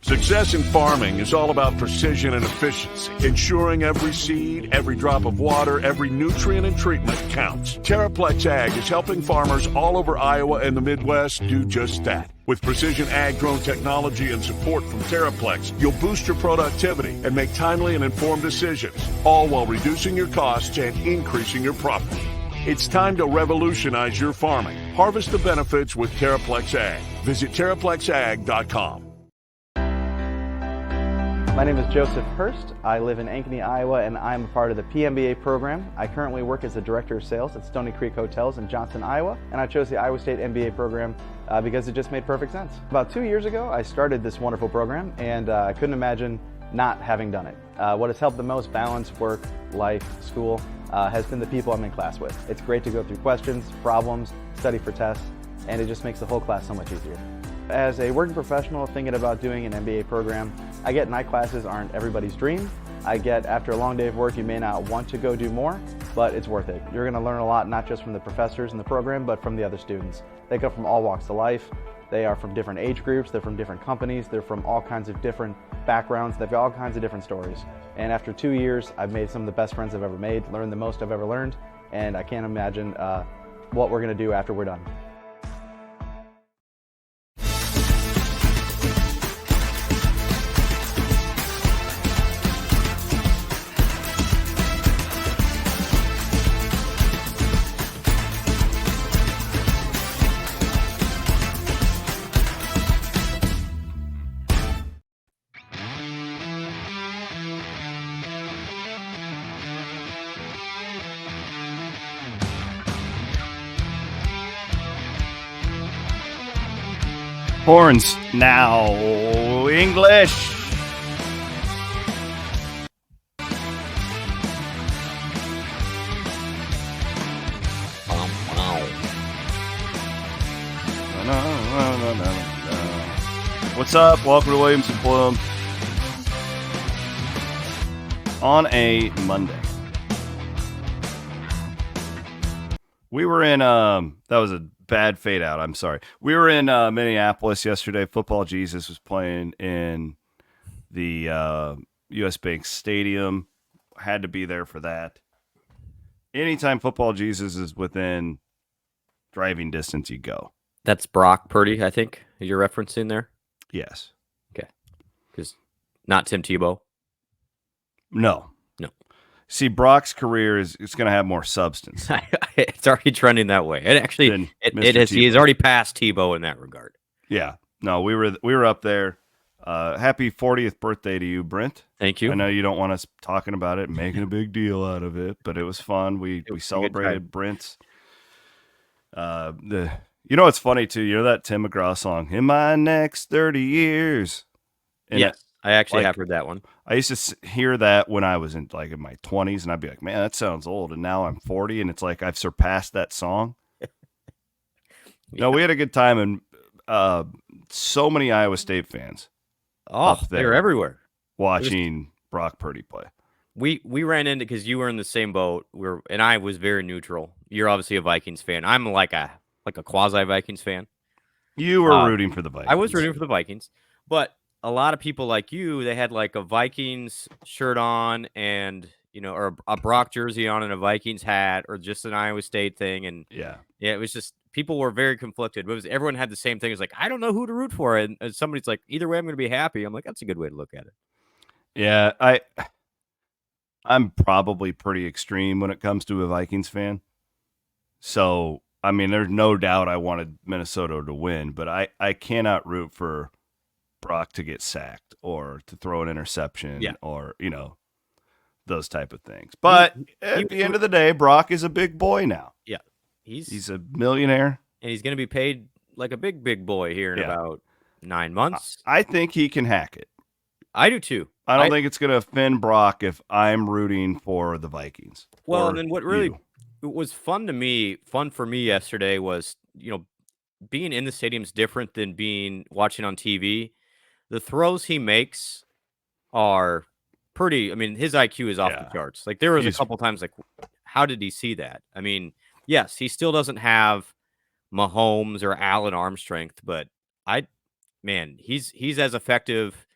Success in farming is all about precision and efficiency, ensuring every seed, every drop of water, every nutrient and treatment counts. Terraplex Ag is helping farmers all over Iowa and the Midwest do just that. With precision ag drone technology and support from Terraplex, you'll boost your productivity and make timely and informed decisions, all while reducing your costs and increasing your profit. It's time to revolutionize your farming. Harvest the benefits with Terraplex Ag. Visit TerraplexAg.com. My name is Joseph Hurst. I live in Ankeny, Iowa, and I'm a part of the PMBA program. I currently work as the Director of Sales at Stony Creek Hotels in Johnston, Iowa, and I chose the Iowa State MBA program because it just made perfect sense. About 2 years ago, I started this wonderful program, and I couldn't imagine not having done it. What has helped the most balance work, life, school, has been the people I'm in class with. It's great to go through questions, problems, study for tests, and it just makes the whole class so much easier. As a working professional thinking about doing an MBA program, I get night classes aren't everybody's dream. I get after a long day of work, you may not want to go do more, but it's worth it. You're going to learn a lot, not just from the professors in the program, but from the other students. They come from all walks of life. They are from different age groups. They're from different companies. They're from all kinds of different backgrounds. They've got all kinds of different stories. And after 2 years, I've made some of the best friends I've ever made, learned the most I've ever learned, and I can't imagine what we're going to do after we're done. Horns now, English. What's up? Welcome to Williams Brent Blum on a Monday. We were in that was a bad fade out. I'm sorry. We were in Minneapolis yesterday. Football Jesus was playing in the U.S. Bank Stadium. Had to be there for that. Anytime Football Jesus is within driving distance, you go. That's Brock Purdy, I think, you're referencing there? Yes. Okay. Because not Tim Tebow? No. See, Brock's career is going to have more substance. It's already trending that way. And actually, he's already passed Tebow in that regard. Yeah. No, we were up there. Happy 40th birthday to you, Brent. Thank you. I know you don't want us talking about it, making a big deal out of it, but it was fun. We celebrated Brent's. It's funny too. You know that Tim McGraw song, "In My Next 30 Years." And yes, I actually have heard that one. I used to hear that when I was in my 20s, and I'd be like, "Man, that sounds old." And now I'm 40, and it's like I've surpassed that song. Yeah. No, we had a good time, and so many Iowa State fans. Oh, they're everywhere watching Brock Purdy play. We ran into, because you were in the same boat. And I was very neutral. You're obviously a Vikings fan. I'm like a quasi Vikings fan. You were rooting for the Vikings. I was rooting for the Vikings, but a lot of people like you, they had like a Vikings shirt on and, or a Brock jersey on and a Vikings hat, or just an Iowa State thing. And yeah, it was just, people were very conflicted. Everyone had the same thing. It's like, I don't know who to root for. And somebody's like, either way, I'm going to be happy. I'm like, that's a good way to look at it. Yeah. I'm probably pretty extreme when it comes to a Vikings fan. So, I mean, there's no doubt I wanted Minnesota to win, but I cannot root for Brock to get sacked or to throw an interception or, those type of things. But at the end of the day, Brock is a big boy now. Yeah. He's a millionaire. And he's going to be paid like a big boy here in about 9 months. I think he can hack it. I do too. I don't think it's going to offend Brock if I'm rooting for the Vikings. Well, and then what really was fun for me yesterday was, being in the stadium's different than watching on TV. The throws he makes are pretty. I mean, his IQ is off the charts. Like, there was a couple times, like, how did he see that? I mean, yes, he still doesn't have Mahomes or Allen arm strength, but he's as effective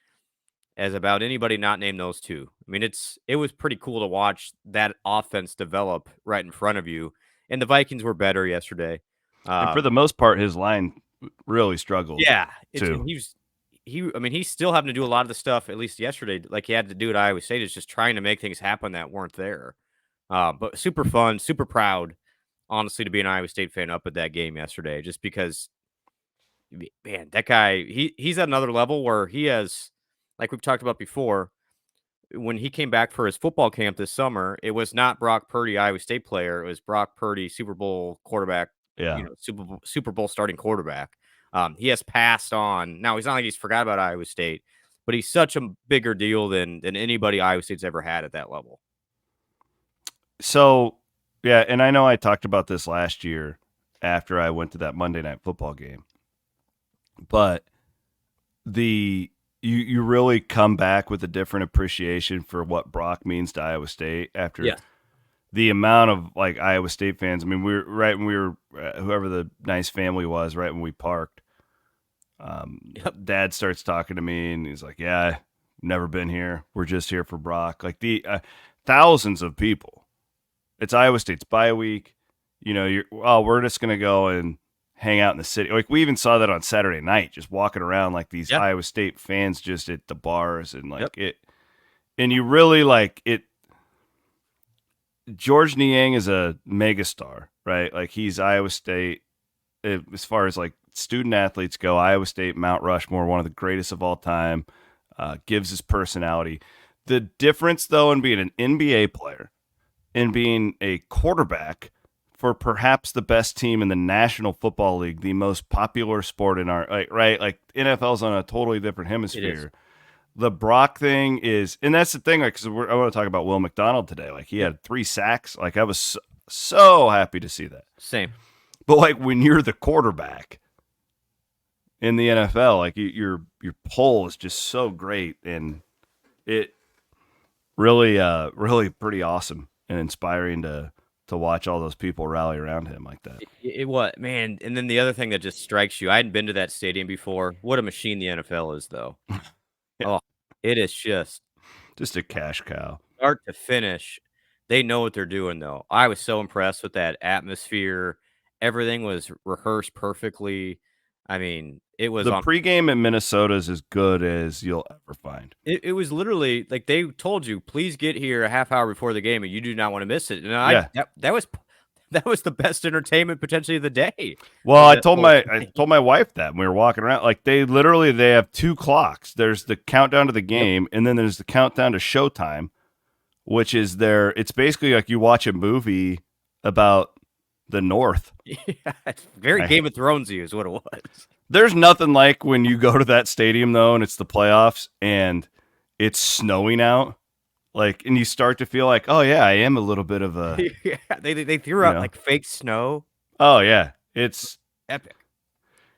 as about anybody not named those two. I mean, it was pretty cool to watch that offense develop right in front of you. And the Vikings were better yesterday. And for the most part, his line really struggled. Yeah, too. I mean, he's still having to do a lot of the stuff, at least yesterday, like he had to do at Iowa State, is just trying to make things happen that weren't there. But super fun, super proud, honestly, to be an Iowa State fan up at that game yesterday, just because, man, that guy, he's at another level where he has, like we've talked about before, when he came back for his football camp this summer, it was not Brock Purdy, Iowa State player. It was Brock Purdy, Super Bowl quarterback, Yeah. Super Bowl starting quarterback. He has passed on. Now, he's not like he's forgot about Iowa State, but he's such a bigger deal than anybody Iowa State's ever had at that level. So, yeah, and I know I talked about this last year after I went to that Monday Night Football game, but you really come back with a different appreciation for what Brock means to Iowa State after the amount of like Iowa State fans. I mean, we were whoever the nice family was right when we parked. Dad starts talking to me and he's like, "Yeah, never been here. We're just here for Brock." Like the thousands of people. It's Iowa State's bye week. You know, we're just gonna go and hang out in the city. Like we even saw that on Saturday night, just walking around like these Iowa State fans just at the bars and like it. And you really like it. George Niang is a megastar, right? Like he's Iowa State, as far as like student athletes go, Iowa State, Mount Rushmore, one of the greatest of all time, gives his personality. The difference though in being an NBA player and being a quarterback for perhaps the best team in the National Football League, the most popular sport in our, like NFL's on a totally different hemisphere. The Brock thing is, and that's the thing, like, because I want to talk about Will McDonald today. Like, he had 3 sacks. Like, I was so happy to see that. Same. But like, when you're the quarterback in the NFL, like your pull is just so great, and it really, really pretty awesome and inspiring to watch all those people rally around him like that. It was, man. And then the other thing that just strikes you, I hadn't been to that stadium before. What a machine the NFL is, though. Oh, it is just a cash cow. Start to finish. They know what they're doing, though. I was so impressed with that atmosphere. Everything was rehearsed perfectly. I mean, it was the pregame in Minnesota is as good as you'll ever find. It was literally like they told you, please get here a half hour before the game, and you do not want to miss it. And that was the best entertainment potentially of the day. Well, I told my wife that when we were walking around. Like they have 2 clocks. There's the countdown to the game, and then there's the countdown to showtime, which is it's basically like you watch a movie about the North. Yeah, it's very Game of Thrones-y is what it was. There's nothing like when you go to that stadium though, and it's the playoffs, and it's snowing out. Like, and you start to feel like, oh yeah, I am a little bit of a. Yeah, they threw out like fake snow. Oh yeah, it's epic.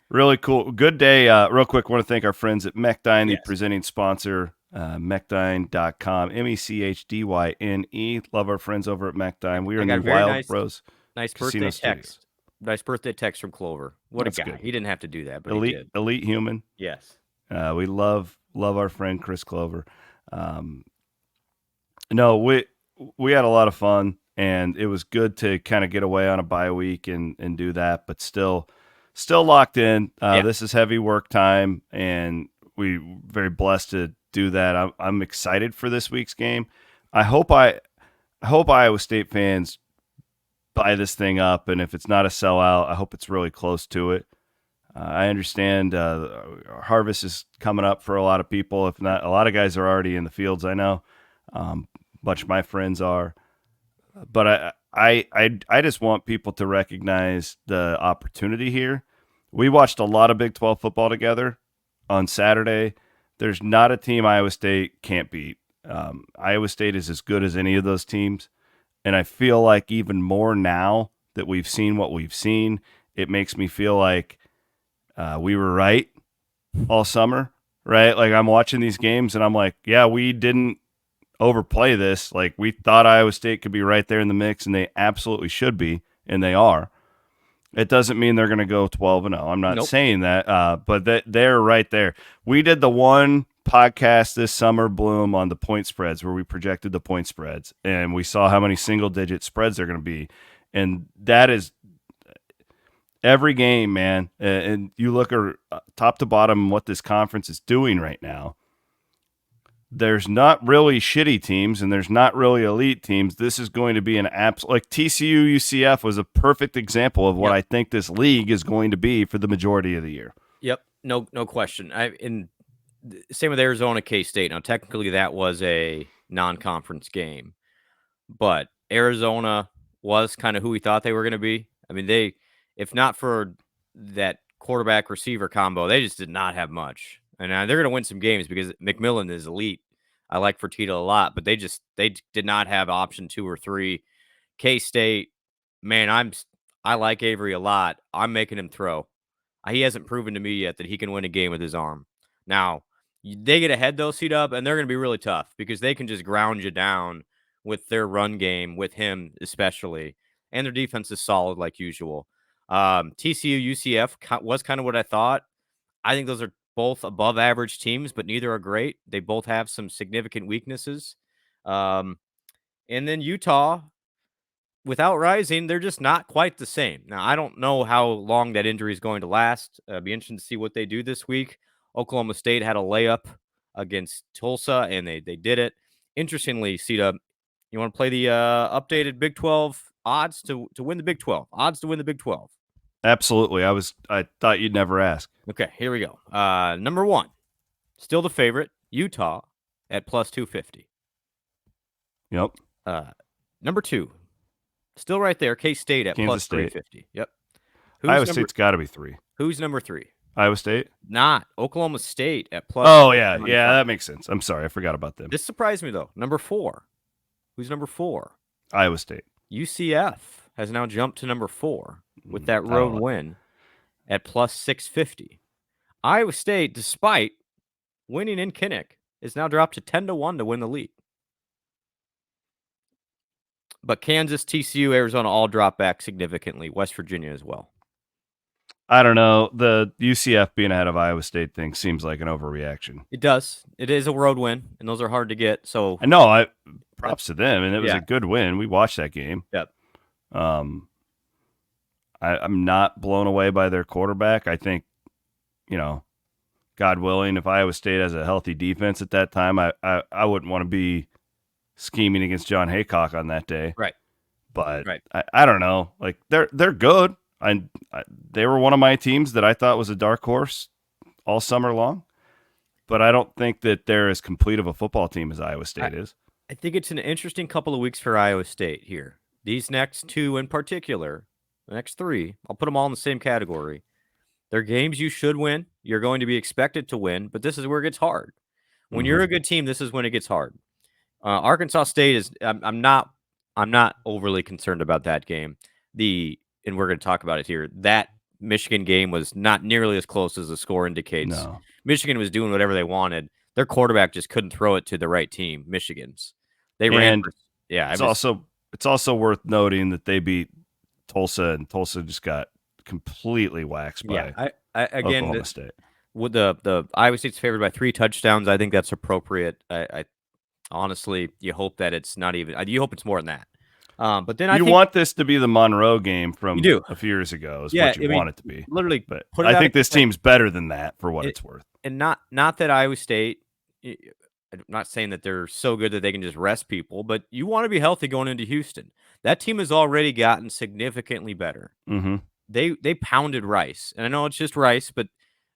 Really cool. Good day. Real quick, want to thank our friends at Mechdyne, the presenting sponsor. Mechdyne.com, Mechdyne. Love our friends over at Mechdyne. We are in the Wild Rose. Nice birthday text. Nice birthday text from Clover. What a guy. Good. He didn't have to do that, but he did. Elite human. Yes. We love our friend Chris Clover. No, we had a lot of fun, and it was good to kind of get away on a bye week and do that, but still locked in. This is heavy work time, and we're very blessed to do that. I'm excited for this week's game. I hope Iowa State fans buy this thing up, and if it's not a sellout, I hope it's really close to it. I understand harvest is coming up for a lot of people. If not, a lot of guys are already in the fields, I know. Bunch of my friends are. But I just want people to recognize the opportunity here. We watched a lot of Big 12 football together on Saturday. There's not a team Iowa State can't beat. Iowa State is as good as any of those teams. And I feel like even more now that we've seen what we've seen, it makes me feel like we were right all summer, right? Like I'm watching these games and I'm like, yeah, we didn't overplay this. Like we thought Iowa State could be right there in the mix, and they absolutely should be, and they are. It doesn't mean they're going to go 12-0. I'm not saying that, but they're right there. We did the one podcast this summer, Bloom, on the point spreads where we projected the point spreads, and we saw how many single-digit spreads they're going to be, and that is every game, man. And you look at top to bottom what this conference is doing right now. There's not really shitty teams and there's not really elite teams. This is going to be an like TCU UCF was a perfect example of what I think this league is going to be for the majority of the year. Yep, no question. Same with Arizona K-State. Now, technically, that was a non-conference game, but Arizona was kind of who we thought they were going to be. I mean, if not for that quarterback receiver combo, they just did not have much. And they're going to win some games because McMillan is elite. I like Fertitta a lot, but they did not have option 2 or 3. K-State, man, I like Avery a lot. I'm making him throw. He hasn't proven to me yet that he can win a game with his arm. Now, they get ahead though, C-Dub, and they're going to be really tough because they can just ground you down with their run game, with him especially, and their defense is solid like usual. TCU UCF was kind of what I thought. I think those are both above average teams, but neither are great. They both have some significant weaknesses. And then Utah, without Rising, they're just not quite the same. Now, I don't know how long that injury is going to last. Be interesting to see what they do this week. Oklahoma State had a layup against Tulsa, and they did it. Interestingly, C-Dub, you want to play the updated Big 12 odds to win the Big 12? Odds to win the Big 12. Absolutely. I thought you'd never ask. Okay, here we go. Number 1, still the favorite, Utah at plus 250. Yep. Number 2, still right there, K-State at Kansas plus State. 350. Yep. Iowa State's got to be 3. Who's number 3? Iowa State? Not. Oklahoma State at plus. Oh, yeah. Yeah, that makes sense. I'm sorry. I forgot about them. This surprised me, though. Number 4. Who's number 4? Iowa State. UCF has now jumped to number 4 with that road win at plus 650. Iowa State, despite winning in Kinnick, is now dropped to 10-1 to win the league. But Kansas, TCU, Arizona all drop back significantly. West Virginia as well. I don't know. The UCF being ahead of Iowa State thing seems like an overreaction. It does. It is a road win, and those are hard to get. So I know. Props to them, and it was a good win. We watched that game. Yep. I'm not blown away by their quarterback. I think, God willing, if Iowa State has a healthy defense at that time, I wouldn't want to be scheming against John Haycock on that day. Right. But I don't know. Like they're good. They were one of my teams that I thought was a dark horse all summer long, but I don't think that they're as complete of a football team as Iowa State is. I think it's an interesting couple of weeks for Iowa State here. These next 2 in particular, the next 3, I'll put them all in the same category. They're games you should win. You're going to be expected to win, but this is where it gets hard. When you're a good team, this is when it gets hard. Arkansas State is. I'm not overly concerned about that game. And we're going to talk about it here. That Michigan game was not nearly as close as the score indicates. No. Michigan was doing whatever they wanted. Their quarterback just couldn't throw it to the right team, Michigan's. They ran. It's also worth noting that they beat Tulsa, and Tulsa just got completely waxed by Oklahoma State. With the Iowa State's favored by 3 touchdowns, I think that's appropriate. I honestly, you hope that it's not even. You hope it's more than that. But then I want this to be the Monroe game from a few years ago. Is what you want it to be. Literally, but I think this team's better than that for what it's worth. And not that Iowa State. I'm not saying that they're so good that they can just rest people, but you want to be healthy going into Houston. That team has already gotten significantly better. Mm-hmm. They pounded Rice, and I know it's just Rice, but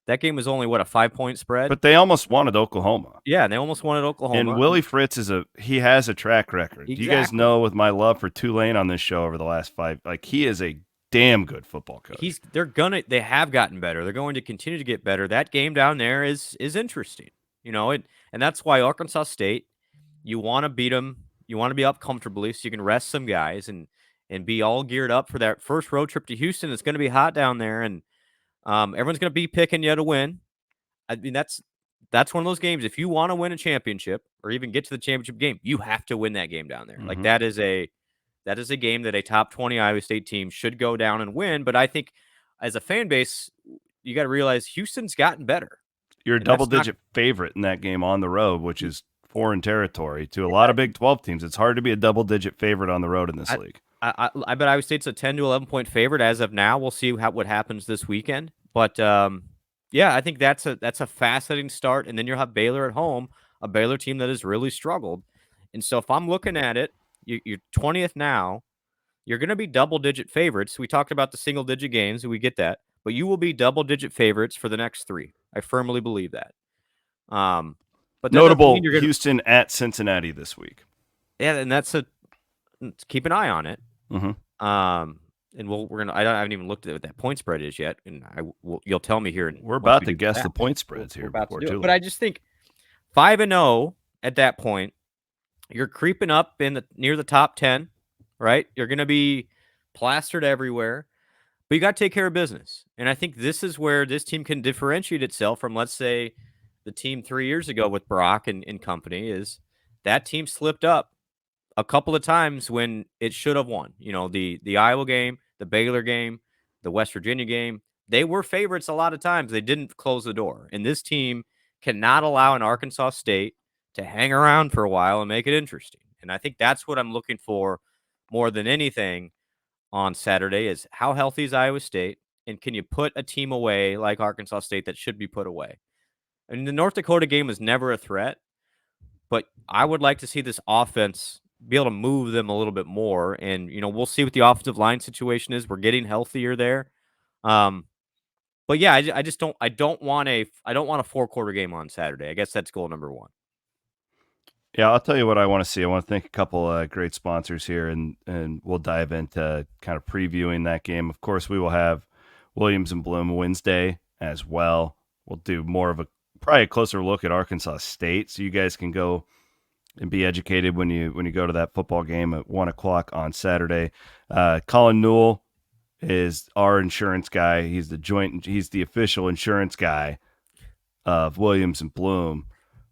that game was only a 5-point spread. But they almost wanted Oklahoma. Yeah, they almost wanted Oklahoma. And Willie Fritz he has a track record. Exactly. You guys know with my love for Tulane on this show over the last 5, he is a damn good football coach. They have gotten better. They're going to continue to get better. That game down there is interesting. And that's why Arkansas State, you want to beat them. You want to be up comfortably so you can rest some guys and be all geared up for that first road trip to Houston. It's going to be hot down there, and everyone's going to be picking you to win. I mean, that's one of those games. If you want to win a championship or even get to the championship game, you have to win that game down there. Mm-hmm. Like that is a game that a top 20 Iowa State team should go down and win. But I think as a fan base, you got to realize Houston's gotten better. You're a And that's double-digit favorite in that game on the road, which is foreign territory to a lot of Big 12 teams. It's hard to be a double-digit favorite on the road in this league. I bet Iowa State's a 10 to 11 point favorite as of now. We'll see what happens this weekend. But yeah, I think that's a fascinating start. And then you'll have Baylor at home, a Baylor team that has really struggled. And so if I'm looking at it, you're 20th now. You're going to be double-digit favorites. We talked about the single-digit games, and we get that. But you will be double-digit favorites for the next 3. I firmly believe that. But that Notable you're gonna, Houston at Cincinnati this week. Yeah, and let's keep an eye on it. Mm-hmm. And we're gonna. I haven't even looked at what that point spread is yet, and you'll tell me here. We're about to guess the point spreads here before too long. But I just think 5-0 at that point, you're creeping up near the top 10, right? You're gonna be plastered everywhere, but you got to take care of business. And I think this is where this team can differentiate itself from, let's say, the team 3 years ago with Brock and company. Is that team slipped up a couple of times when it should have won. The Iowa game, the Baylor game, the West Virginia game, they were favorites a lot of times. They didn't close the door. And this team cannot allow an Arkansas State to hang around for a while and make it interesting. And I think that's what I'm looking for more than anything on Saturday is how healthy is Iowa State, and can you put a team away like Arkansas State that should be put away? I mean, the North Dakota game was never a threat, but I would like to see this offense be able to move them a little bit more. And, we'll see what the offensive line situation is. We're getting healthier there. But yeah, I just don't want a 4-quarter game on Saturday. I guess that's goal number 1. Yeah, I'll tell you what I want to see. I want to thank a couple great sponsors here, and we'll dive into kind of previewing that game. Of course, we will have Williams and Blum Wednesday as well. We'll do more of probably a closer look at Arkansas State, so you guys can go and be educated when you go to that football game at 1:00 on Saturday. Colin Newell is our insurance guy. He's the official insurance guy of Williams and Blum.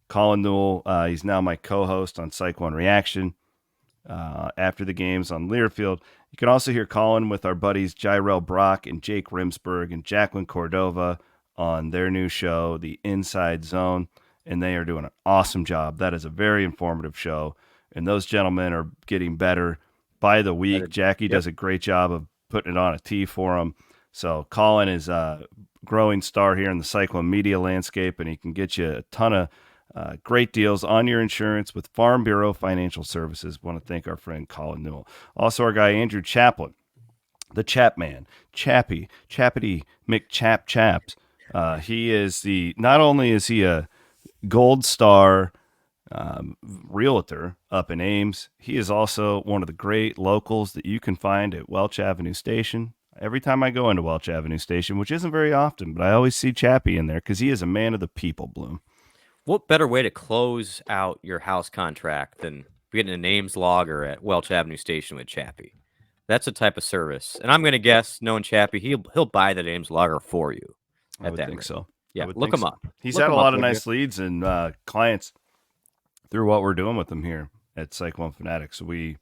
Colin Newell, he's now my co-host on Cyclone Reaction after the games on Learfield. You can also hear Colin with our buddies Jyrell Brock and Jake Rimsberg and Jacqueline Cordova on their new show, The Inside Zone, and they are doing an awesome job. That is a very informative show, and those gentlemen are getting better by the week. Jackie does a great job of putting it on a tee for them. So Colin is a growing star here in the Cyclone media landscape, and he can get you a ton of great deals on your insurance with Farm Bureau Financial Services. Want to thank our friend Colin Newell. Also our guy Andrew Chaplin, the Chapman, Chappity McChaps. He is not only is he a Gold Star realtor up in Ames, he is also one of the great locals that you can find at Welch Avenue Station. Every time I go into Welch Avenue Station, which isn't very often, but I always see Chappie in there because he is a man of the people, Bloom. What better way to close out your house contract than getting a names logger at Welch Avenue Station with Chappie? That's a type of service. And I'm going to guess, knowing Chappie, he'll buy the names logger for you. I would think so. Yeah, look him up. He's had a lot of nice leads and clients through what we're doing with him here at Cyclone Fanatics. So we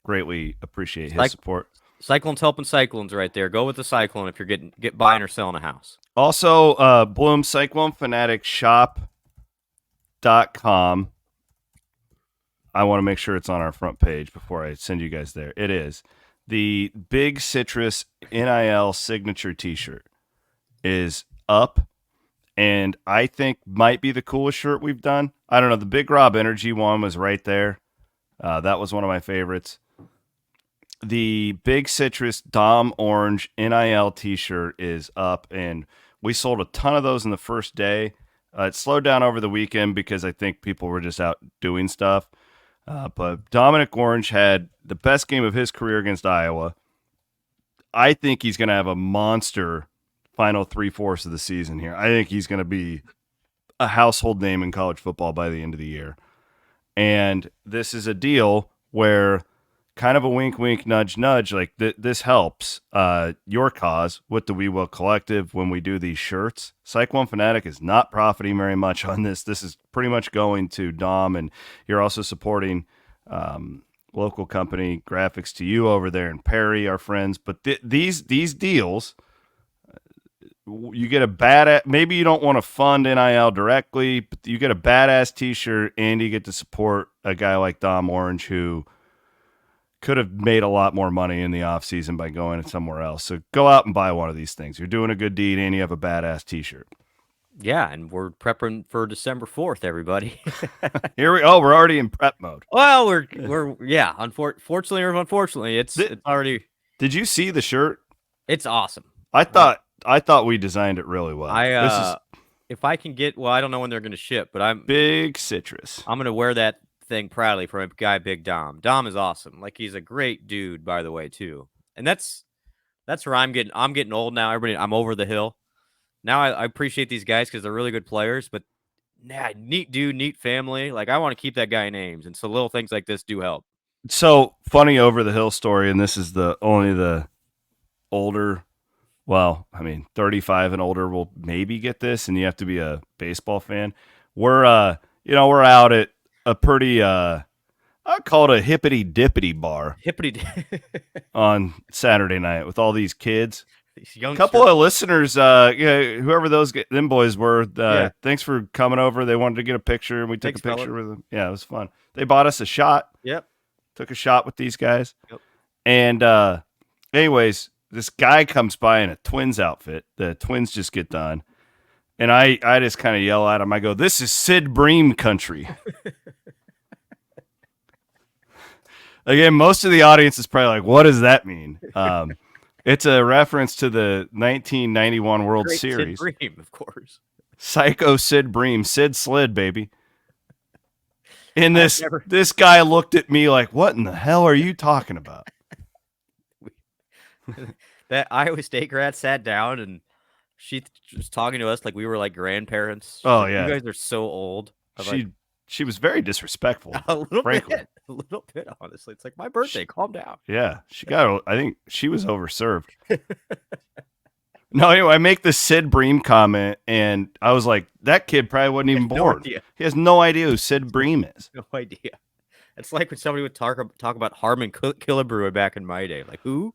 greatly appreciate his support. Cyclone's helping Cyclones right there. Go with the Cyclone if you're buying or selling a house. Also, Bloom, Cyclone Fanatics Shop.com. I want to make sure it's on our front page before I send you guys there. It is. The Big Citrus NIL signature t-shirt is up, and I think might be the coolest shirt we've done. I don't know. The Big Rob Energy one was right there. That was one of my favorites. The Big Citrus Dom Orange NIL t-shirt is up, and we sold a ton of those in the first day. It slowed down over the weekend because I think people were just out doing stuff. But Dominic Orange had the best game of his career against Iowa. I think he's going to have a monster final 3/4 of the season here. I think he's going to be a household name in college football by the end of the year. And this is a deal where kind of a wink, wink, nudge, nudge. Like this helps your cause with the We Will Collective when we do these shirts. Cyclone Fanatic is not profiting very much on this. This is pretty much going to Dom, and you're also supporting local company Graphics to You over there in Perry, our friends. But these deals, you get a badass. Maybe you don't want to fund NIL directly, but you get a badass T-shirt, and you get to support a guy like Dom Orange, who could have made a lot more money in the offseason by going somewhere else. So go out and buy one of these things. You're doing a good deed, and you have a badass T-shirt. Yeah, and we're prepping for December 4th, everybody. We're already in prep mode. Well, fortunately or unfortunately, it's already. Did you see the shirt? It's awesome. I thought we designed it really well. If I can get, I don't know when they're going to ship, but I'm big citrus. I'm going to wear that thing proudly from a guy, Big Dom. Dom is awesome. Like, he's a great dude, by the way, too. And that's where I'm getting old now. I'm over the hill. Now I appreciate these guys because they're really good players, but neat dude, neat family. Like, I want to keep that guy names. And so little things like this do help. So funny over the hill story. And this is only the older, 35 and older will maybe get this, and you have to be a baseball fan. We're out at a pretty, I call it a hippity dippity bar on Saturday night with all these kids. A couple of listeners, whoever them boys were, thanks for coming over. They wanted to get a picture, and we took a picture with them. Yeah, it was fun. They bought us a shot. Yep. Took a shot with these guys. Yep. And anyways, this guy comes by in a Twins outfit. The Twins just get done. And I just kind of yell at him. I go, "This is Sid Bream country." Again, most of the audience is probably like, "What does that mean?" It's a reference to the 1991 World Series. Sid Bream, of course. Psycho Sid Bream. Sid slid, baby. And this guy looked at me like, "What in the hell are you talking about?" That Iowa State grad sat down, and she was talking to us like we were like grandparents. Oh, like, yeah. You guys are so old. She was very disrespectful. A little bit, honestly. It's like my birthday. Calm down. Yeah, I think she was overserved. No, anyway, I make the Sid Bream comment, and I was like, that kid probably wasn't even born. He has no idea who Sid Bream is. No idea. It's like when somebody would talk about Harmon Killebrew back in my day. Like, who?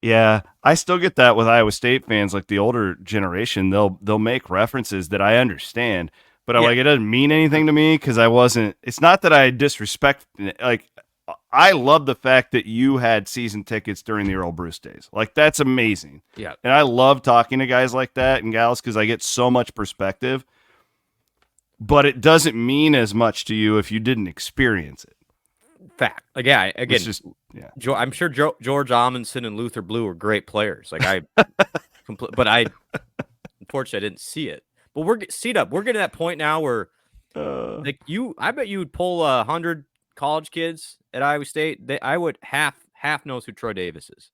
Yeah, I still get that with Iowa State fans, like the older generation. They'll make references that I understand, but it doesn't mean anything to me because I wasn't. It's not that I disrespect. Like, I love the fact that you had season tickets during the Earl Bruce days. Like, that's amazing. Yeah, and I love talking to guys like that and gals because I get so much perspective. But it doesn't mean as much to you if you didn't experience it. Fact. Like, yeah, again, I'm sure George Amundsen and Luther Blue were great players. Like, but unfortunately, I didn't see it. But we're getting to that point now where, I bet you would pull 100 college kids at Iowa State. I would half knows who Troy Davis is.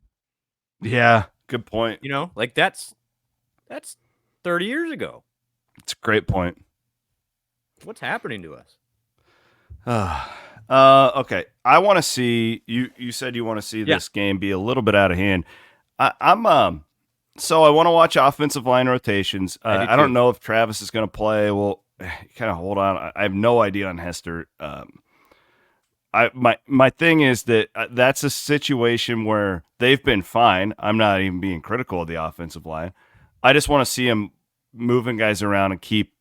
Yeah, good point. Like that's 30 years ago. It's a great point. What's happening to us? Okay. I want to see you said you want to see this game be a little bit out of hand. So I want to watch offensive line rotations. I don't know if Travis is going to play. Well, kind of hold on. I have no idea on Hester. My thing is that's a situation where they've been fine. I'm not even being critical of the offensive line. I just want to see him moving guys around and keep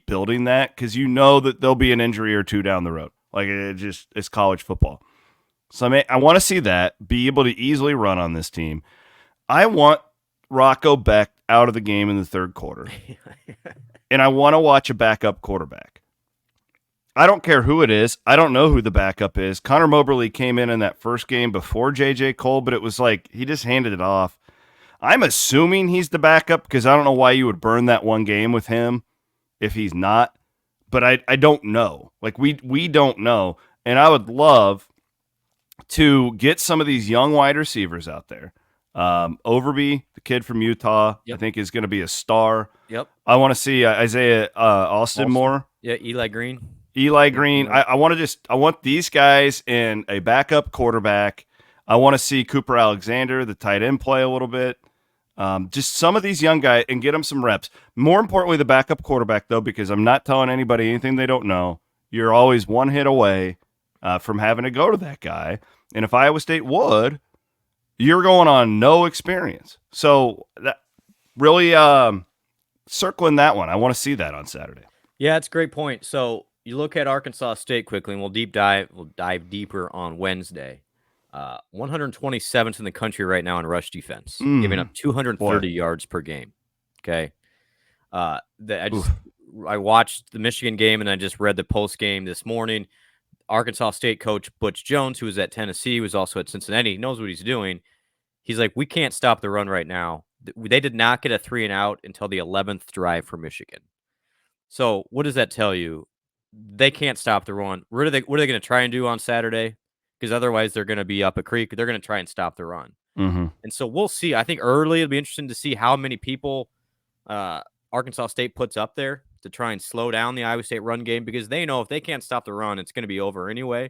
building that because that there'll be an injury or two down the road. Like it's college football. So I want to see that, be able to easily run on this team. I want Rocco Beck out of the game in the third quarter. And I want to watch a backup quarterback. I don't care who it is. I don't know who the backup is. Connor Moberly came in that first game before J.J. Cole, but it was like he just handed it off. I'm assuming he's the backup because I don't know why you would burn that one game with him if he's not. But I don't know. Like, we don't know. And I would love to get some of these young wide receivers out there. Overby, the kid from Utah, I think is going to be a star. Yep. I want to see Isaiah Austin more. Yeah, Eli Green. I want these guys and a backup quarterback. I want to see Cooper Alexander, the tight end, play a little bit. Just some of these young guys and get them some reps. More importantly, the backup quarterback, though, because I'm not telling anybody anything they don't know. You're always one hit away from having to go to that guy. And if Iowa State would, you're going on no experience. So really circling that one. I want to see that on Saturday. Yeah, it's a great point. So you look at Arkansas State quickly, and we'll dive deeper on Wednesday. 127th in the country right now in rush defense, giving up 230 yards per game. Okay. I watched the Michigan game, and I just read the post game this morning. Arkansas State coach Butch Jones, who was at Tennessee, was also at Cincinnati, he knows what he's doing. He's like, we can't stop the run right now. They did not get a 3-and-out until the 11th drive for Michigan. So what does that tell you? They can't stop the run. What are they going to try and do on Saturday? Because otherwise they're going to be up a creek. They're going to try and stop the run. Mm-hmm. And so we'll see. I think early it'll be interesting to see how many people Arkansas State puts up there to try and slow down the Iowa State run game, because they know if they can't stop the run, it's going to be over anyway.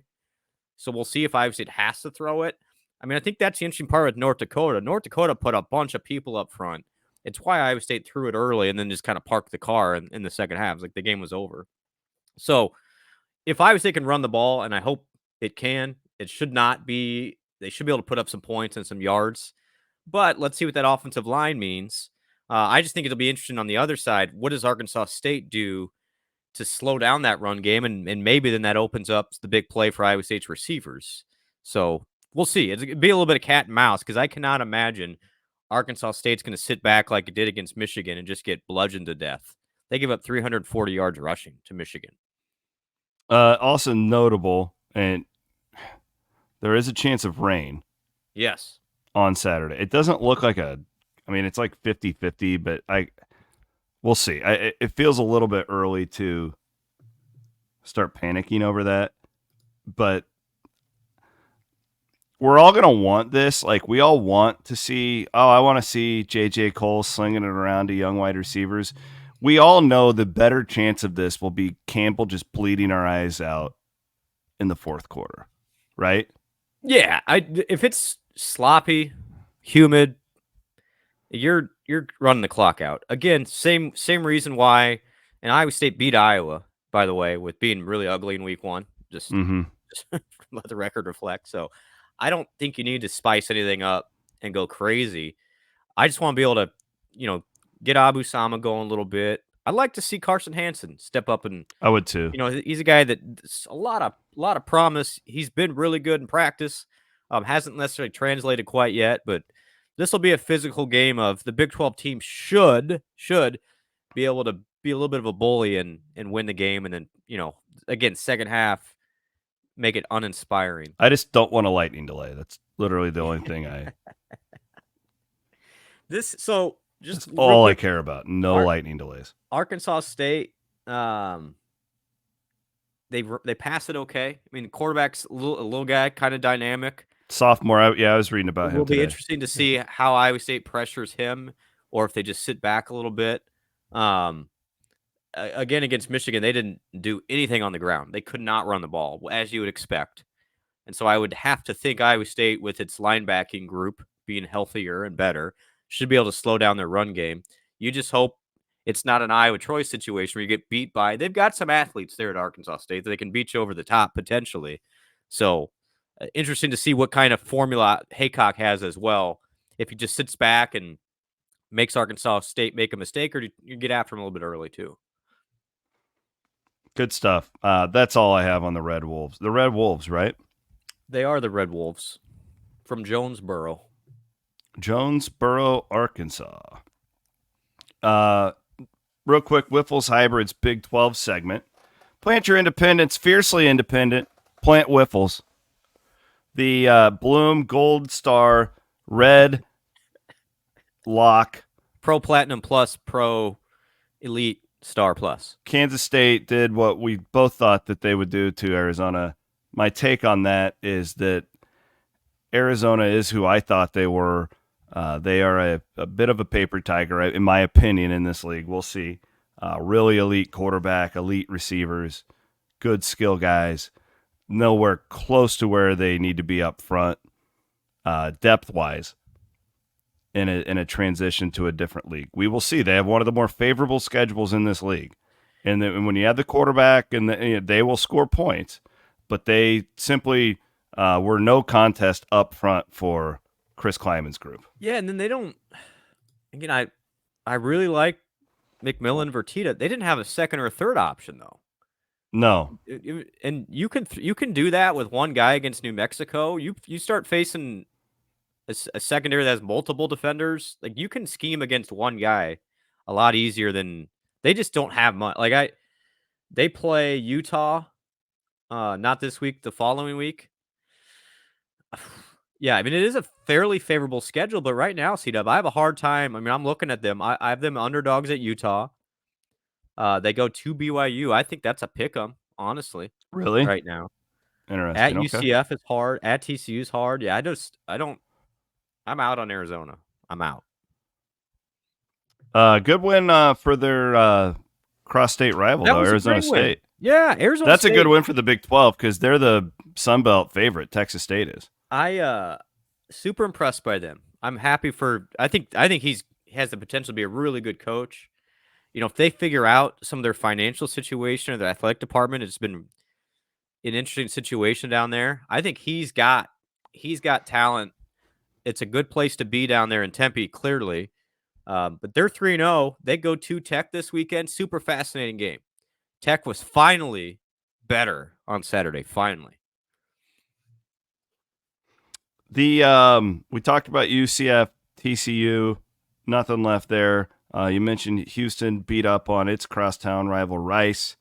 So we'll see if Iowa State has to throw it. I mean, I think that's the interesting part with North Dakota. North Dakota put a bunch of people up front. It's why Iowa State threw it early and then just kind of parked the car in the second half. It's like the game was over. So if Iowa State can run the ball, and I hope it can, it should not be – they should be able to put up some points and some yards. But let's see what that offensive line means. I just think it'll be interesting on the other side. What does Arkansas State do to slow down that run game? And maybe then that opens up the big play for Iowa State's receivers. So we'll see. It'll be a little bit of cat and mouse, because I cannot imagine Arkansas State's going to sit back like it did against Michigan and just get bludgeoned to death. They give up 340 yards rushing to Michigan. Also notable, and there is a chance of rain. Yes. On Saturday. It doesn't look like it's like 50-50, but we'll see. It feels a little bit early to start panicking over that, but we're all going to want this. Like, we all want to see, I want to see J.J. Cole slinging it around to young wide receivers. We all know the better chance of this will be Campbell just bleeding our eyes out in the fourth quarter, right? Yeah, if it's sloppy, humid, you're running the clock out. Again, same reason why, and Iowa State beat Iowa, by the way, with being really ugly in week one. Just let the record reflect. So I don't think you need to spice anything up and go crazy. I just want to be able to, get Abu Sama going a little bit. I'd like to see Carson Hansen step up, and I would too. He's a guy that's a lot of promise. He's been really good in practice. Hasn't necessarily translated quite yet, but this will be a physical game of the Big 12 team should be able to be a little bit of a bully and win the game, and then, again, second half, make it uninspiring. I just don't want a lightning delay. That's literally the only thing That's all I care about. No lightning delays. Arkansas State, they pass it okay. I mean, the quarterback's a little guy, kind of dynamic. Sophomore, I was reading about him. It'll be interesting to see how Iowa State pressures him, or if they just sit back a little bit. Again, against Michigan, they didn't do anything on the ground. They could not run the ball, as you would expect. And so I would have to think Iowa State, with its linebacking group being healthier and better, should be able to slow down their run game. You just hope it's not an Iowa-Troy situation where you get beat by – they've got some athletes there at Arkansas State that they can beat you over the top potentially. So interesting to see what kind of formula Haycock has as well. If he just sits back and makes Arkansas State make a mistake, or you get after him a little bit early too. Good stuff. That's all I have on the Red Wolves. The Red Wolves, right? They are the Red Wolves from Jonesboro, Arkansas. Real quick, Wiffles Hybrids Big 12 segment. Plant your independence, fiercely independent. Plant Wiffles. The Bloom Gold Star Red Lock. Pro Platinum Plus, Pro Elite Star Plus. Kansas State did what we both thought that they would do to Arizona. My take on that is that Arizona is who I thought they were. They are a bit of a paper tiger, in my opinion, in this league. We'll see. Really elite quarterback, elite receivers, good skill guys. Nowhere close to where they need to be up front, depth-wise, in a transition to a different league. We will see. They have one of the more favorable schedules in this league. And when you have the quarterback, they will score points, but they simply were no contest up front for Chris Kleiman's group. Yeah, and then they don't – again, I really like McMillan Vertita. They didn't have a second or a third option though. No. And you can do that with one guy against New Mexico. You start facing a secondary that has multiple defenders. Like you can scheme against one guy a lot easier than they just don't have much. They play Utah, not this week, the following week. Yeah, I mean it is a fairly favorable schedule, but right now, C-Dub, I have a hard time. I mean, I'm looking at them. I have them underdogs at Utah. They go to BYU. I think that's a pick 'em, honestly, Really? right now. At Interesting. Okay. UCF is hard. At TCU is hard. Yeah, I don't. I'm out on Arizona. I'm out. Good win for their cross-state rival, That though, was a Arizona great win. State. Yeah, Arizona That's State. a good win for the Big 12 because they're the Sun Belt favorite. Texas State is. I super impressed by them. I'm happy for. I think he has the potential to be a really good coach. You know, if they figure out some of their financial situation or their athletic department, it's been an interesting situation down there. I think he's got talent. It's a good place to be down there in Tempe, clearly. But they're 3-0. They go to Tech this weekend. Super fascinating game. Tech was finally better on Saturday. Finally. We talked about UCF, TCU, nothing left there. You mentioned Houston beat up on its crosstown rival Rice.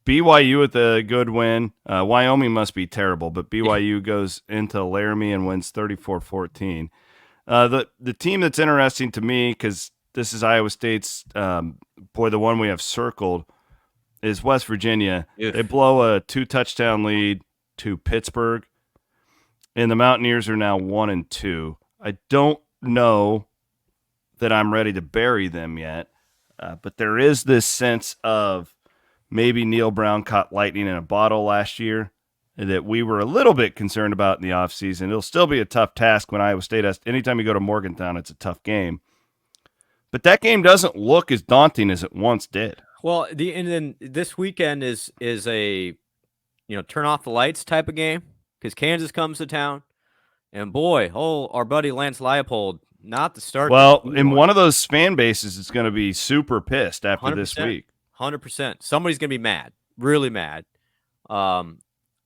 BYU with a good win. Wyoming must be terrible, but BYU goes into Laramie and wins 34-14. The team that's interesting to me, because this is Iowa State's, the one we have circled, is West Virginia. Ugh. They blow a 2-touchdown lead to Pittsburgh, and the Mountaineers are now 1-2. I don't know that I'm ready to bury them yet, but there is this sense of maybe Neil Brown caught lightning in a bottle last year that we were a little bit concerned about in the offseason. It'll still be a tough task when Iowa State has. Anytime you go to Morgantown, it's a tough game. But that game doesn't look as daunting as it once did. Well, and then this weekend is a turn off the lights type of game because Kansas comes to town, and boy, our buddy Lance Leipold, not the start. Well, in one of those fan bases, it's going to be super pissed after 100%, this week. 100%. Somebody's going to be mad, really mad. And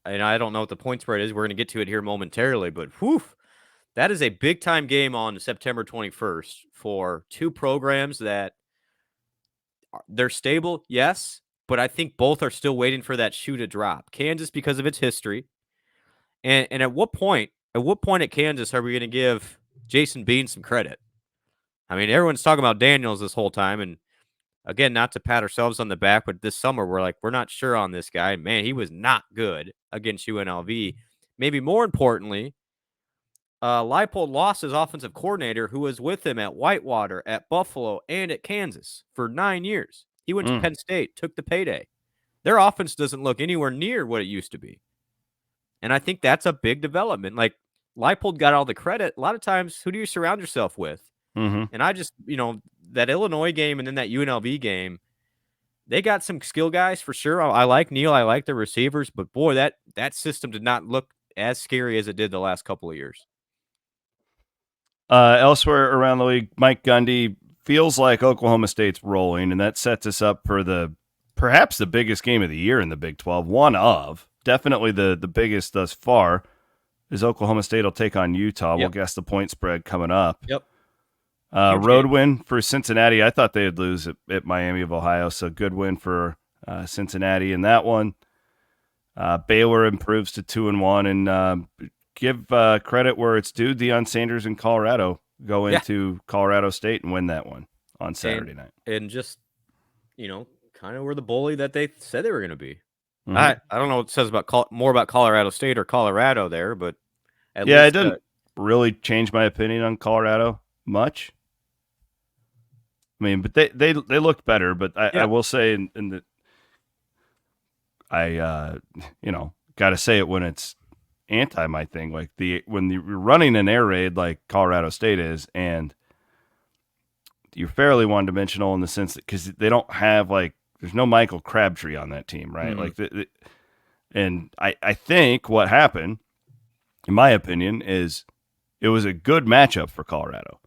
I don't know what the point spread is. We're going to get to it here momentarily, but whew, that is a big time game on September 21st for two programs that they're stable, yes, but I think both are still waiting for that shoe to drop. Kansas because of its history, and at what point at Kansas are we going to give Jason Bean some credit? I mean, everyone's talking about Daniels this whole time, and again, not to pat ourselves on the back, but this summer we're not sure on this guy. Man, he was not good against UNLV. Maybe more importantly, Leipold lost his offensive coordinator who was with him at Whitewater, at Buffalo, and at Kansas for 9 years. He went to Penn State, took the payday. Their offense doesn't look anywhere near what it used to be. And I think that's a big development. Like, Leipold got all the credit. A lot of times, who do you surround yourself with? Mm-hmm. And I just, that Illinois game and then that UNLV game, they got some skill guys for sure. I like Neil. I like the receivers. But, boy, that system did not look as scary as it did the last couple of years. Elsewhere around the league, Mike Gundy feels like Oklahoma State's rolling, and that sets us up for perhaps the biggest game of the year in the Big 12. Definitely the biggest thus far is Oklahoma State will take on Utah. Yep. We'll guess the point spread coming up. Yep. Road win for Cincinnati. I thought they'd lose at Miami of Ohio, so good win for Cincinnati in that one. Baylor improves to 2-1, and give credit where it's due. Deion Sanders in Colorado go into Colorado State and win that one on Saturday night. And just, kind of were the bully that they said they were going to be. Mm-hmm. I don't know what it says more about Colorado State or Colorado there, but at least, it didn't really change my opinion on Colorado much. I mean, but they looked better. But I will say in the got to say it when it's anti my thing, like when you're running an air raid like Colorado State is, and you're fairly one dimensional in the sense that because they don't have there's no Michael Crabtree on that team, right? Mm-hmm. And I think what happened, in my opinion, is it was a good matchup for Colorado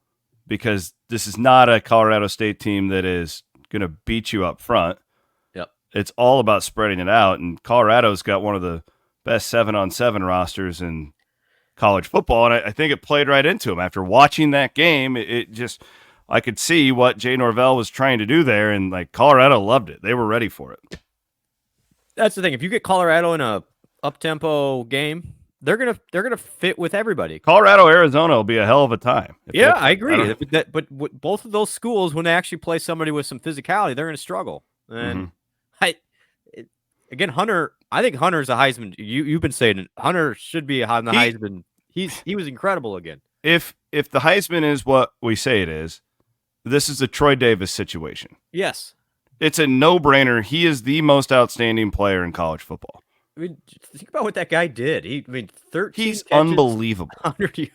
because this is not a Colorado State team that is going to beat you up front. Yep. It's all about spreading it out, and Colorado's got one of the best 7-on-7 rosters in college football, and I think it played right into him. After watching that game, it just I could see what Jay Norvell was trying to do there, and like Colorado loved it. They were ready for it. That's the thing. If you get Colorado in a up-tempo game, they're gonna fit with everybody. Colorado, Arizona will be a hell of a time. Yeah, I agree. But both of those schools, when they actually play somebody with some physicality, they're going to struggle. And again, Hunter, I think Hunter's a Heisman. You've been saying it. Hunter should be on the Heisman. He was incredible again. If the Heisman is what we say it is, this is a Troy Davis situation. Yes. It's a no-brainer. He is the most outstanding player in college football. I mean, think about what that guy did. 13 He's catches, unbelievable. 100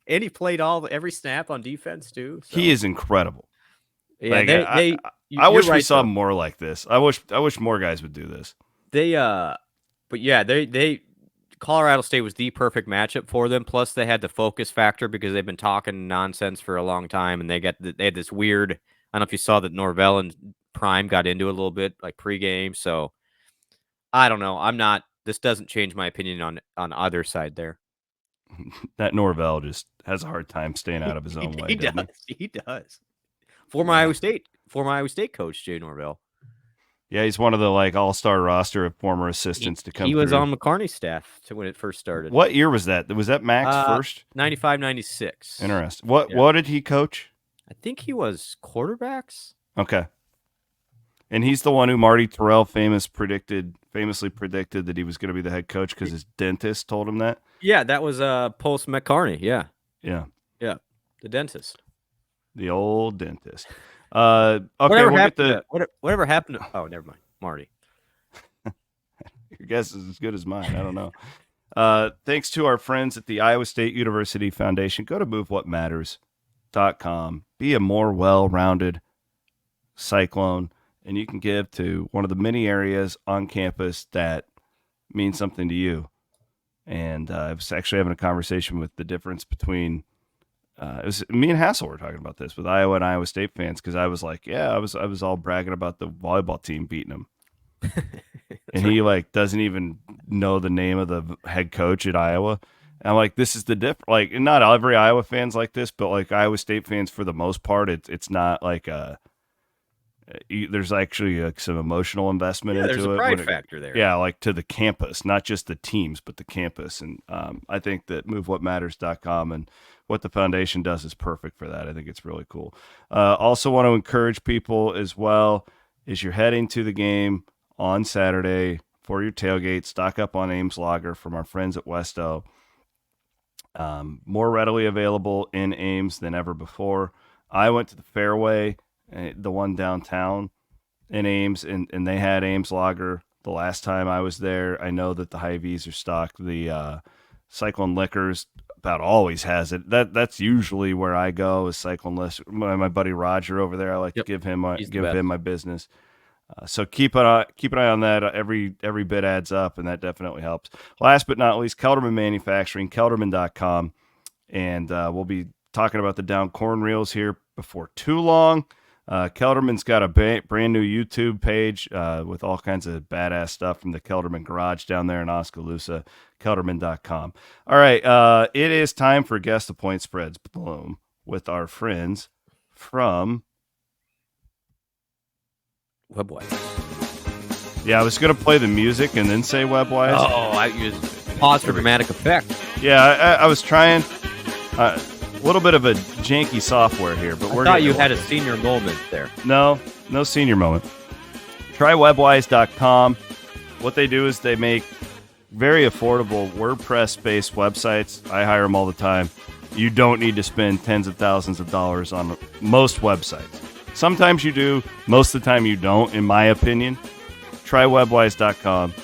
and he played every snap on defense too. So. He is incredible. Yeah, like, I wish we saw more like this. I wish more guys would do this. But yeah, they Colorado State was the perfect matchup for them. Plus, they had the focus factor because they've been talking nonsense for a long time, and they had this weird. I don't know if you saw that Norvell and Prime got into it a little bit, like pregame. So I don't know. This doesn't change my opinion on either side there. That Norvell just has a hard time staying out of his own way. He does. Former Iowa State coach Jay Norvell. Yeah, he's one of the all-star roster of former assistants to come. He was through. on McCarney's staff when it first started. What year was that? Was that Max first? 95, 96. Interesting. What did he coach? I think he was quarterbacks. Okay. And he's the one who Marty Terrell famously predicted that he was going to be the head coach because his dentist told him that. Yeah, that was post McCarney. Yeah. Yeah. The dentist. The old dentist. Okay, whatever happened to, oh, never mind. Marty. Your guess is as good as mine. I don't know. Thanks to our friends at the Iowa State University Foundation. Go to movewhatmatters.com. Be a more well-rounded Cyclone, and you can give to one of the many areas on campus that means something to you. And I was actually having a conversation with the difference between it was me and Hassel were talking about this with Iowa and Iowa State fans because I was like, yeah, I was all bragging about the volleyball team beating them, and he doesn't even know the name of the head coach at Iowa. And I'm like, this is the difference. Not every Iowa fan's like this, but Iowa State fans for the most part, it's not there's actually some emotional investment into it. There's a pride factor there. Yeah, to the campus, not just the teams, but the campus. And I think that movewhatmatters.com and what the foundation does is perfect for that. I think it's really cool. Also want to encourage people as well, as you're heading to the game on Saturday for your tailgate, stock up on Ames Lager from our friends at Westo. More readily available in Ames than ever before. I went to the Fairway, the one downtown in Ames, and they had Ames Lager the last time I was there. I know that the Hy-Vees are stocked. The Cyclone Liquors about always has it. That's usually where I go is Cyclone Liquors. My buddy Roger over there, I like to give him my business. So keep an eye on that. Every bit adds up, and that definitely helps. Last but not least, Kelderman Manufacturing, kelderman.com, and we'll be talking about the down corn reels here before too long. Kelderman's got a brand new YouTube page with all kinds of badass stuff from the Kelderman Garage down there in Oskaloosa, kelderman.com. All right, it is time for Guess the Point Spreads Bloom with our friends from Webwise. Yeah, I was going to play the music and then say Webwise. Oh, I used pause for dramatic effect. Yeah, I was trying. A little bit of a janky software here, but I thought you had a senior moment there. No senior moment. Try webwise.com. What they do is they make very affordable WordPress-based websites. I hire them all the time. You don't need to spend tens of thousands of dollars on most websites. Sometimes you do. Most of the time you don't, in my opinion. Try webwise.com.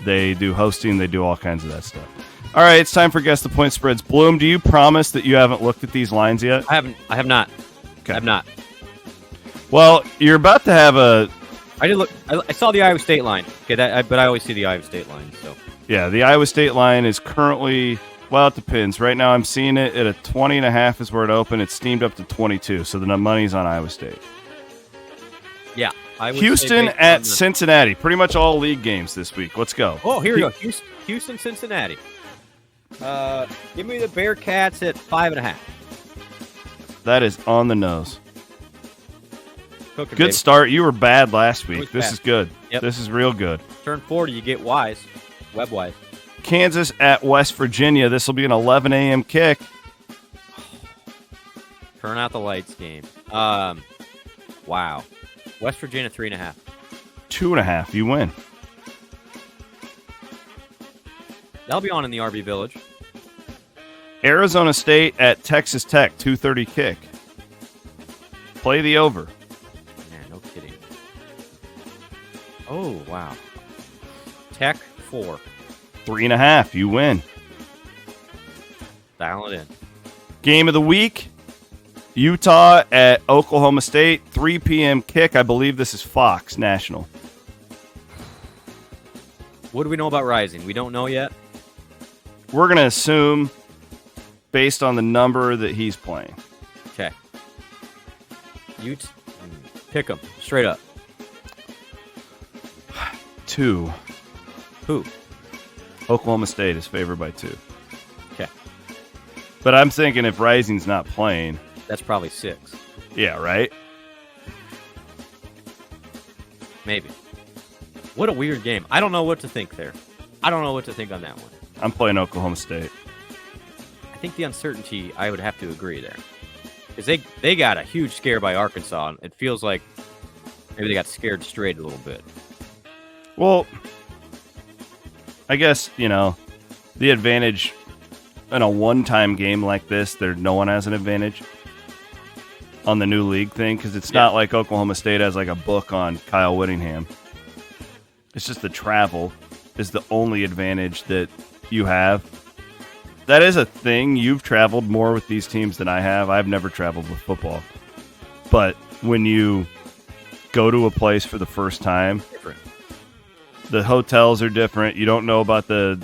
They do hosting. They do all kinds of that stuff. All right, it's time for Guess the Point Spreads. Bloom, do you promise that you haven't looked at these lines yet? I have not. Okay. I have not. Well, you're about to have a... I did look. I saw the Iowa State line. Okay, but I always see the Iowa State line. So yeah, the Iowa State line is currently Well, it depends. Right now I'm seeing it at a 20.5 is where it opened. It's steamed up to 22, so the money's on Iowa State. Yeah. I would Houston say at Cincinnati. Pretty much all league games this week. Let's go. Oh, here we go. Houston, Cincinnati. Give me the Bearcats at 5.5. That is on the nose. Cooking, Good baby. start. You were bad last week. This bad. is good. Yep. This is real good. Turn 40, you get wise. Web-wise. Kansas at West Virginia. This will be an 11 a.m. kick. Turn out the lights game. Wow. West Virginia 3.5. 2.5. You win. That'll be on in the RB Village. Arizona State at Texas Tech. 2:30 kick. Play the over. Man, no kidding. Oh, wow. Tech 4. 3.5. You win. Dial it in. Game of the week. Utah at Oklahoma State. 3 p.m. kick. I believe this is Fox National. What do we know about Rising? We don't know yet. We're going to assume based on the number that he's playing. Okay. Pick them. Straight up. 2. Who? Oklahoma State is favored by 2. Okay. But I'm thinking if Rising's not playing. That's probably 6. Yeah, right? Maybe. What a weird game. I don't know what to think there. I don't know what to think on that one. I'm playing Oklahoma State. I think the uncertainty, I would have to agree there. Because they got a huge scare by Arkansas. And it feels like maybe they got scared straight a little bit. Well, I guess, the advantage in a one-time game like this, no one has an advantage on the new league thing because it's not like Oklahoma State has like a book on Kyle Whittingham. It's just the travel is the only advantage that you have. That is a thing. You've traveled more with these teams than I have. I've never traveled with football. But when you go to a place for the first time, Different. the hotels are different. You don't know about the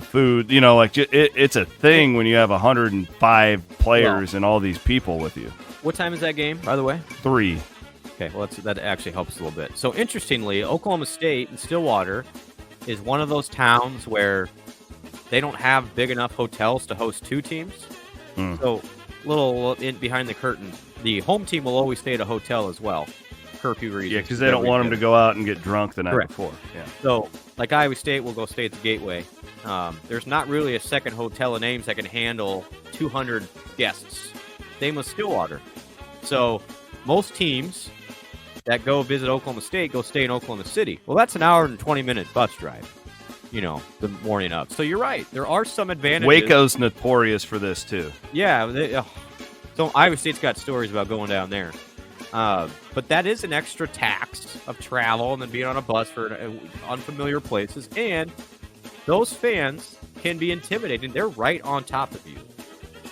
food. It's a thing when you have 105 players and all these people with you. What time is that game, by the way? 3. Okay, well, that actually helps a little bit. So, interestingly, Oklahoma State and Stillwater is one of those towns where they don't have big enough hotels to host 2 teams. So, little behind the curtain, the home team will always stay at a hotel as well. Curfew reasons. Yeah, because they don't want them to go out and get drunk the night Correct. before. Yeah. So, like Iowa State will go stay at the Gateway. There's not really a second hotel in Ames that can handle 200 guests. Same with Stillwater. So, most teams that go visit Oklahoma State go stay in Oklahoma City. Well, that's an hour and 20-minute bus drive, the morning of. So you're right. There are some advantages. Waco's notorious for this, too. Yeah. So Iowa State's got stories about going down there. But that is an extra tax of travel and then being on a bus for unfamiliar places. And those fans can be intimidating. They're right on top of you.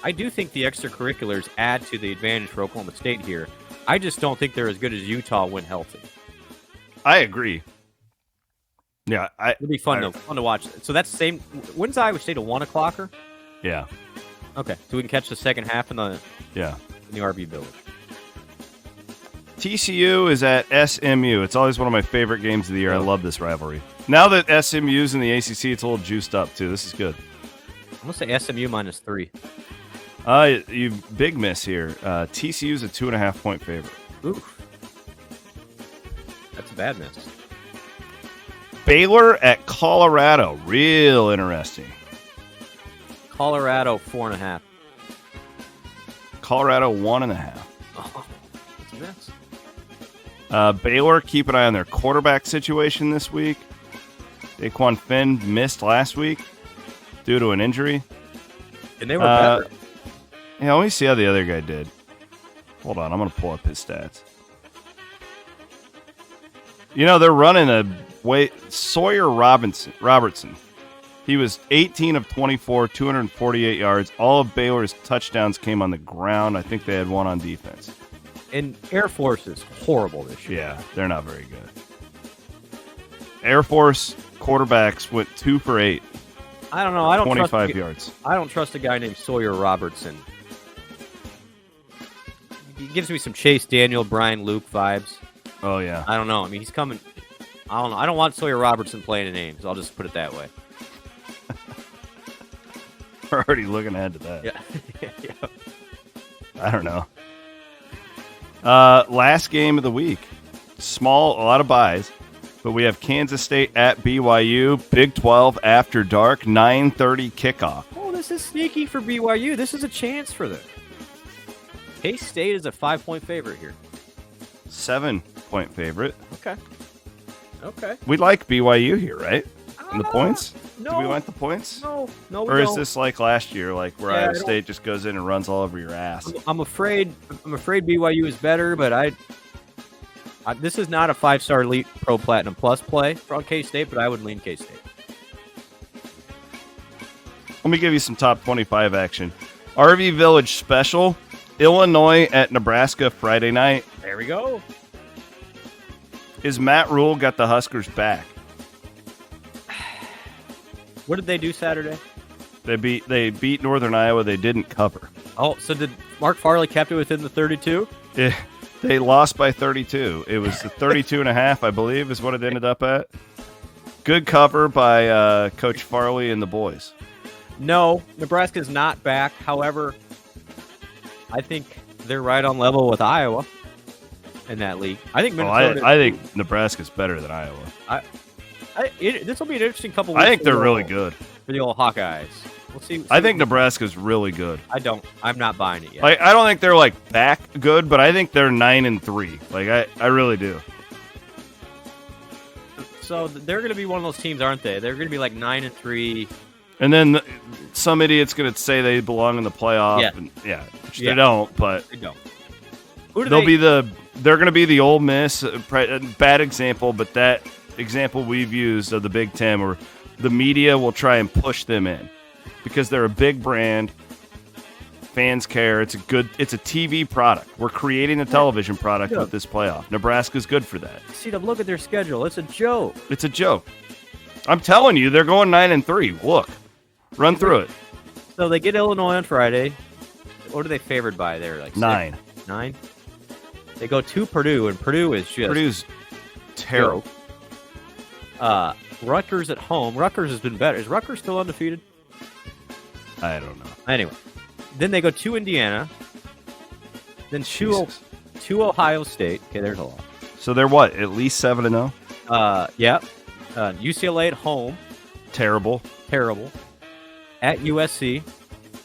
I do think the extracurriculars add to the advantage for Oklahoma State here. I just don't think they're as good as Utah when healthy. I agree. Yeah, It'll be fun to watch. So that's the same. When's Iowa State, a 1:00-er? Yeah. Okay, so we can catch the second half in the RB Village. TCU is at SMU. It's always one of my favorite games of the year. I love this rivalry. Now that SMU's in the ACC, it's a little juiced up, too. This is good. I'm going to say SMU -3. You big miss here. TCU's a 2.5-point favorite. Oof. That's a bad miss. Baylor at Colorado. Real interesting. Colorado 4.5. Colorado 1.5. Oh, that's a miss. Baylor, keep an eye on their quarterback situation this week. Daquan Finn missed last week due to an injury. And they were better. Yeah, let me see how the other guy did. Hold on, I'm going to pull up his stats. They're running Sawyer Robertson. He was 18 of 24, 248 yards. All of Baylor's touchdowns came on the ground. I think they had one on defense. And Air Force is horrible this year. Yeah, they're not very good. Air Force quarterbacks went 2 for 8 I don't know. I don't 25 trust, yards. I don't trust a guy named Sawyer Robertson. He gives me some Chase Daniel, Brian Luke vibes. Oh, yeah. I don't know. I mean, he's coming. I don't know. I don't want Sawyer Robertson playing in names. I'll just put it that way. We're already looking ahead to that. Yeah. Yeah. I don't know. Last game of the week. A lot of buys. But we have Kansas State at BYU, Big 12 after dark, 9:30 kickoff. Oh, this is sneaky for BYU. This is a chance for them. K-State is a 5-point favorite here. 7-point favorite. Okay. We like BYU here, right? And the points? No. Do we want the points? No, we Or is don't. this like last year, like where Yeah, I Iowa don't- State just goes in and runs all over your ass? I'm afraid BYU is better, but this is not a 5-star elite pro platinum plus play for K-State, but I would lean K-State. Let me give you some top 25 action. RV Village special. Illinois at Nebraska Friday night. There we go. Is Matt Rule got the Huskers back? What did they do Saturday? They beat Northern Iowa. They didn't cover. Oh, so did Mark Farley kept it within the 32? They lost by 32. It was the 32 and a half, I believe, is what it ended up at. Good cover by Coach Farley and the boys. No, Nebraska's not back. However, I think they're right on level with Iowa in that league. I think Minnesota. I think Nebraska's better than Iowa. This will be an interesting couple weeks. I think they're really good. For the old Hawkeyes. We'll see. I think Nebraska's really good. I'm not buying it yet. Like, I don't think they're like back good, but I think they're 9-3. Like I really do. So they're going to be one of those teams, aren't they? They're going to be like 9-3. And then some idiot's going to say they belong in the playoff. Yeah. Which they don't, but They don't. they're going to be the Ole Miss, bad example, but that example we've used of the Big Ten where the media will try and push them in because they're a big brand. Fans care. It's a TV product. We're creating a television product with this playoff. Nebraska's good for that. See them. Look at their schedule. It's a joke. It's a joke. I'm telling you, they're going 9-3. Look, run through it. So they get Illinois on Friday. What are they favored by there? Like 9. 9. They go to Purdue, and Purdue is just Purdue's terrible. Rutgers at home. Rutgers has been better. Is Rutgers still undefeated? I don't know. Anyway, then they go to Indiana. Then to Ohio State. Okay, there's a lot. So they're what? At least 7-0. Yeah. UCLA at home. Terrible. At USC.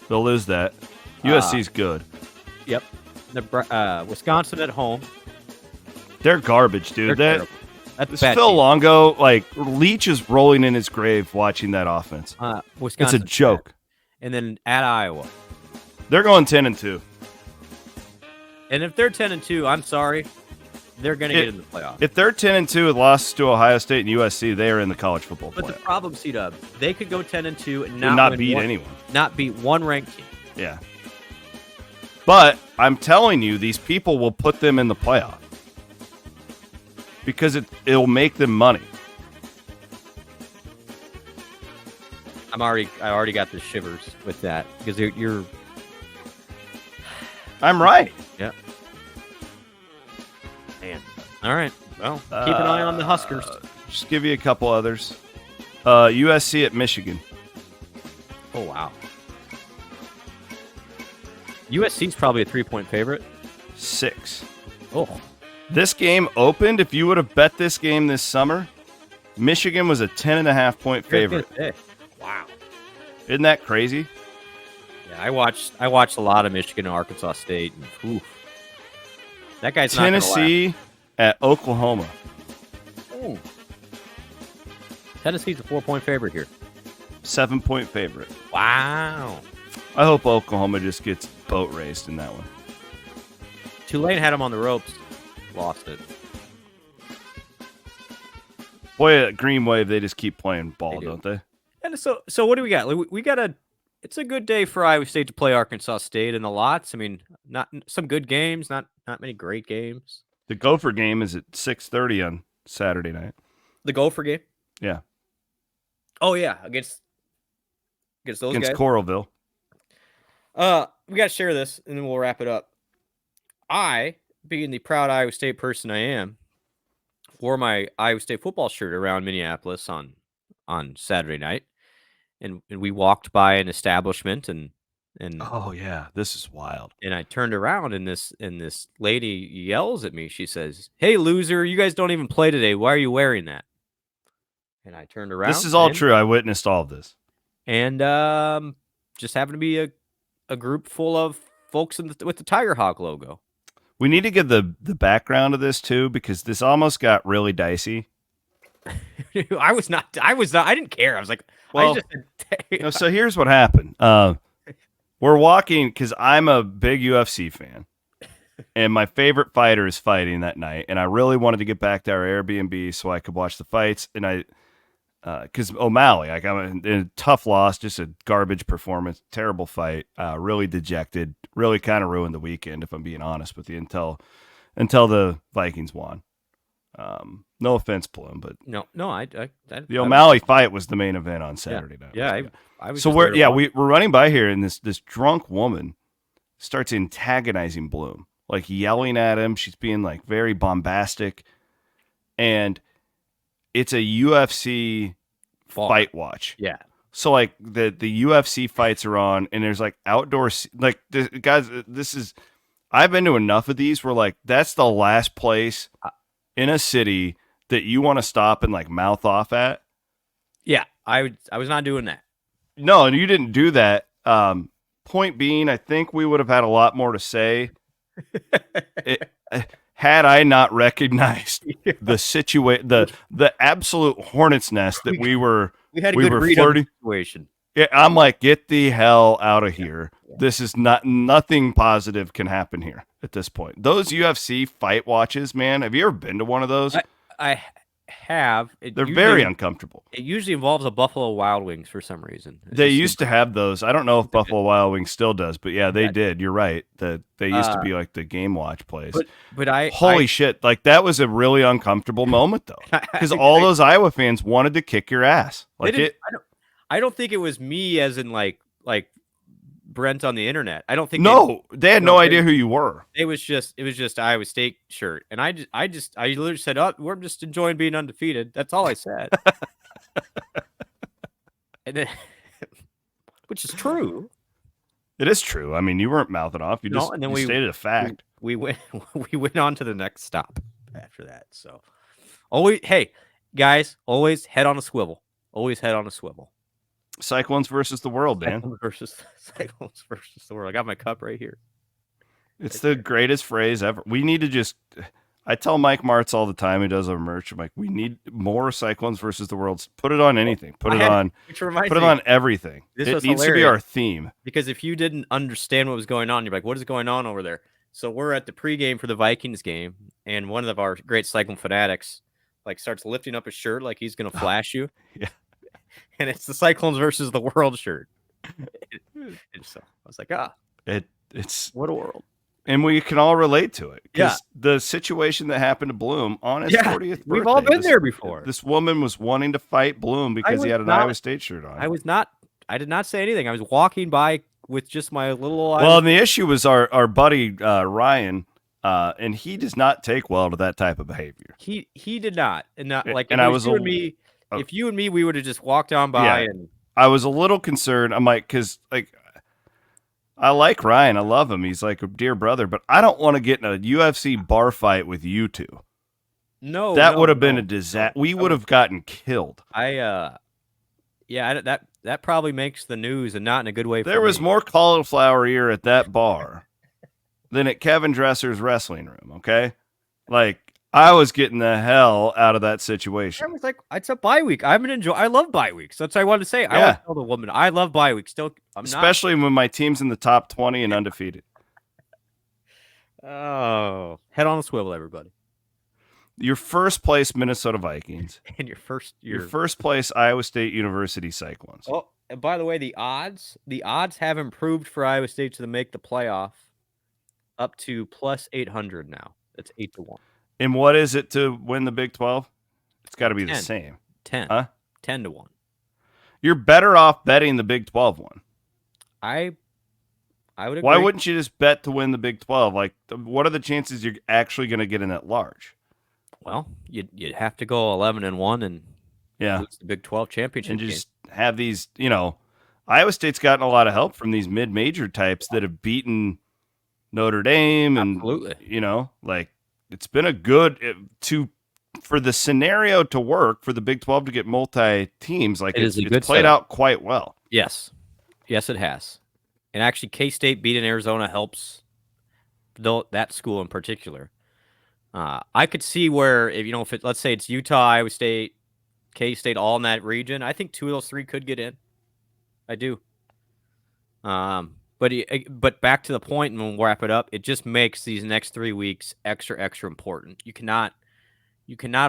They'll lose that. USC's good. Yep. Wisconsin at home. They're garbage, dude. They're terrible. That's This bad Phil team. Longo, like Leach is rolling in his grave watching that offense. It's Wisconsin. a joke. And then at Iowa. They're going 10-2. And if they're 10-2, I'm sorry, they're going to get in the playoff. If they're 10-2 with losses to Ohio State and USC, they are in the college football But playoff. the problem, C-Dub, they could go 10-2 and not win beat anyone. Not beat one ranked team. Yeah. But I'm telling you, these people will put them in the playoff because it'll make them money. I already got the shivers with that because you're. I'm right. Yeah. Man. All right. Well, keep an eye on the Huskers. Just give you a couple others. USC at Michigan. Oh wow. USC's probably a 3-point favorite. 6. Oh. This game opened. If you would have bet this game this summer, Michigan was a 10.5-point favorite. Wow. Isn't that crazy? Yeah, I watched a lot of Michigan and Arkansas State. And, oof. That guy's Tennessee at Oklahoma. Ooh. Tennessee's a 4-point favorite here. 7-point favorite. Wow. I hope Oklahoma just gets boat raced in that one. Tulane had him on the ropes. Lost it. Boy, at Green Wave, they just keep playing ball, They do. don't they? And so what do we got? We got it's a good day for Iowa State to play Arkansas State in the lots. I mean, not some good games, not many great games. The Gopher game is at 6:30 on Saturday night. The Gopher game? Yeah. Oh yeah, against against those against guys. Coralville. We got to share this, and then we'll wrap it up. I, being the proud Iowa State person I am, wore my Iowa State football shirt around Minneapolis on Saturday night, and we walked by an establishment, and Oh yeah, this is wild. and I turned around, and this lady yells at me. She says, "Hey, loser! You guys don't even play today. Why are you wearing that?" And I turned around. This is all true. I witnessed all of this. And just happened to be a group full of folks with the Tiger Hawk logo. We need to give the background of this too, because this almost got really dicey. I didn't care. I was like, well, so here's what happened. We're walking because I'm a big UFC fan, and my favorite fighter is fighting that night, and I really wanted to get back to our Airbnb so I could watch the fights, and because O'Malley, like, I'm in a tough loss, just a garbage performance, terrible fight, really dejected, really kind of ruined the weekend, if I'm being honest with you, until the Vikings won. No offense, Blum, but no, the O'Malley fight was the main event on Saturday night. Yeah, I was. So we're running by here, and this drunk woman starts antagonizing Bloom, like yelling at him. She's being like very bombastic, and it's a UFC fight watch. Yeah. So like the UFC fights are on, and there's like outdoor, like guys. This is, I've been to enough of these where like that's the last place in a city that you want to stop and like mouth off at. Yeah, I was not doing that. No, you didn't do that. Point being, I think we would have had a lot more to say had I not recognized the situation, the absolute hornet's nest that we were flirting. Situation. Yeah, I'm like, get the hell out of here. Yeah. This is nothing positive can happen here at this point. Those UFC fight watches, man. Have you ever been to one of those? I have. They're very uncomfortable. It usually involves a Buffalo Wild Wings for some reason. They used to have those. I don't know if Buffalo Wild Wings still does, but yeah, they did. You're right. They used to be like the game watch place. But holy shit, like that was a really uncomfortable moment though, because all those Iowa fans wanted to kick your ass. Like I don't think it was me, as in like Brent on the internet. I don't think they had no idea who you were. It was just Iowa State shirt, and I literally said, "Oh, we're just enjoying being undefeated." That's all I said. And then, which is true. It is true. I mean, you weren't mouthing off. You just stated a fact. We went on to the next stop after that. So, always, hey guys, always head on a swivel. Always head on a swivel. Cyclones versus the world, man. Cyclones versus the world. I got my cup right here. It's the greatest phrase ever. We need to just. I tell Mike Martz all the time. He does our merch. I'm like, we need more Cyclones versus the world. Put it on anything. Put it on everything. It needs to be our theme. Because if you didn't understand what was going on, you're like, what is going on over there? So we're at the pregame for the Vikings game, and one of our great Cyclone fanatics like starts lifting up his shirt like he's gonna flash you. Yeah. And it's the Cyclones versus the world shirt. And so I was like, it's what a world. And we can all relate to it. Because the situation that happened to Bloom on his 40th birthday. We've all been there before. This woman was wanting to fight Bloom because he had an Iowa State shirt on. I did not say anything. I was walking by with just my little Well, and the issue was our buddy Ryan, and he does not take well to that type of behavior. He did not. And not like and I was if you and me, we would have just walked down by and I was a little concerned. I'm like, because like I like Ryan, I love him. He's like a dear brother, but I don't want to get in a UFC bar fight with you two. No, that would have been a disaster. We would have gotten killed. That probably makes the news, and not in a good way. There was more cauliflower ear at that bar than at Kevin Dresser's wrestling room. Okay, like. I was getting the hell out of that situation. I was like, it's a bye week. I love bye weeks. That's what I wanted to say. I want to tell the woman I love bye weeks. Especially when my team's in the top 20 and undefeated. Oh, head on a swivel, everybody. Your first place Minnesota Vikings. And your first place Iowa State University Cyclones. Oh, and by the way, the odds have improved for Iowa State to make the playoff up to plus 800 now. That's 8-1. And what is it to win the Big 12? It's got to be the same. 10. Huh? 10-1. You're better off betting the Big 12 one. I would agree. Why wouldn't you just bet to win the Big 12? Like, what are the chances you're actually going to get in at large? Well, you'd have to go 11-1 and lose the Big 12 championship and just have these. Iowa State's gotten a lot of help from these mid-major types that have beaten Notre Dame, and absolutely, it's been a good for the scenario to work for the Big 12 to get multi teams. Like it's played out quite well. Yes, it has. And actually, K-State beating Arizona helps that school in particular. I could see where if let's say it's Utah, Iowa State, K-State, all in that region, I think 2 of those 3 could get in. I do. But back to the point, and we'll wrap it up. It just makes these next 3 weeks extra important. You cannot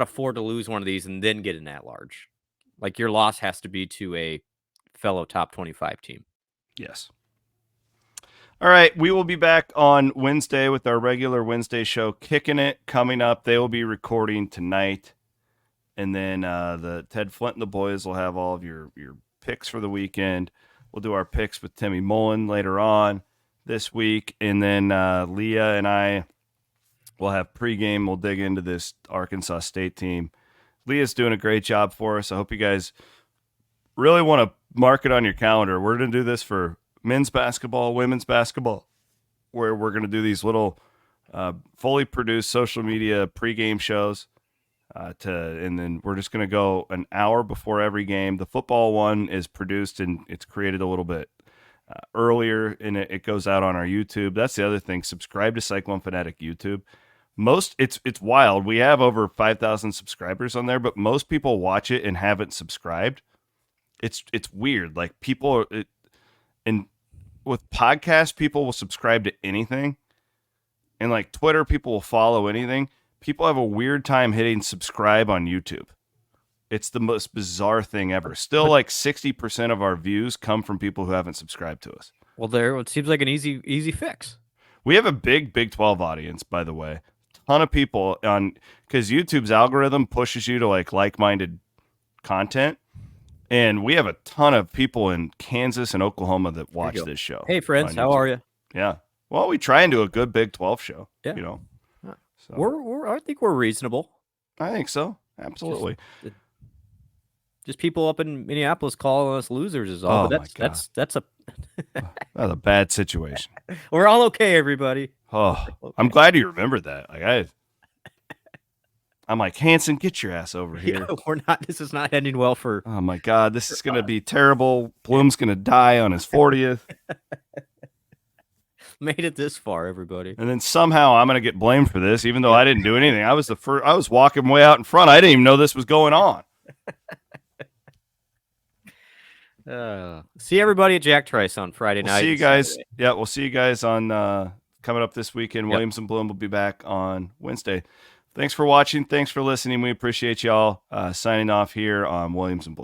afford to lose one of these and then get in at large. Like, your loss has to be to a fellow top 25 team. Yes. All right, we will be back on Wednesday with our regular Wednesday show, Kicking It, coming up. They will be recording tonight. And then the Ted Flint and the boys will have all of your picks for the weekend. We'll do our picks with Timmy Mullen later on this week. And then Leah and I will have pregame. We'll dig into this Arkansas State team. Leah's doing a great job for us. I hope you guys really want to mark it on your calendar. We're going to do this for men's basketball, women's basketball, where we're going to do these little fully produced social media pregame shows. And then we're just going to go an hour before every game. The football one is produced and it's created a little bit earlier, and it goes out on our YouTube. That's the other thing. Subscribe to Cyclone Fanatic YouTube. It's wild. We have over 5,000 subscribers on there, but most people watch it and haven't subscribed. It's weird. Like, people and with podcasts, people will subscribe to anything, and like Twitter, people will follow anything. People have a weird time hitting subscribe on YouTube. It's the most bizarre thing ever. Still, like 60% of our views come from people who haven't subscribed to us. Well, it seems like an easy fix. We have a big Big 12 audience, by the way. Ton of people because YouTube's algorithm pushes you to like-minded content. And we have a ton of people in Kansas and Oklahoma that watch this show. Hey, friends, how are you? Yeah. Well, we try and do a good Big 12 show. Yeah. So. I think we're reasonable. I think so. Absolutely. Just people up in Minneapolis calling us losers is all. Oh, but that's a that's a bad situation. We're all okay, everybody. Oh, okay. I'm glad you remembered that. I'm like, Hanson, get your ass over here. Yeah, we're not. This is not ending well for. Oh my God, this is going to be terrible. Blum's going to die on his 40th. Made it this far, everybody. And then somehow I'm going to get blamed for this, even though I didn't do anything. I was the first. I was walking way out in front. I didn't even know this was going on. See everybody at Jack Trice on Friday night. See you guys. Saturday. Yeah, we'll see you guys on coming up this weekend. Yep. Williams and Blum will be back on Wednesday. Thanks for watching. Thanks for listening. We appreciate y'all. Signing off here on Williams and Blum.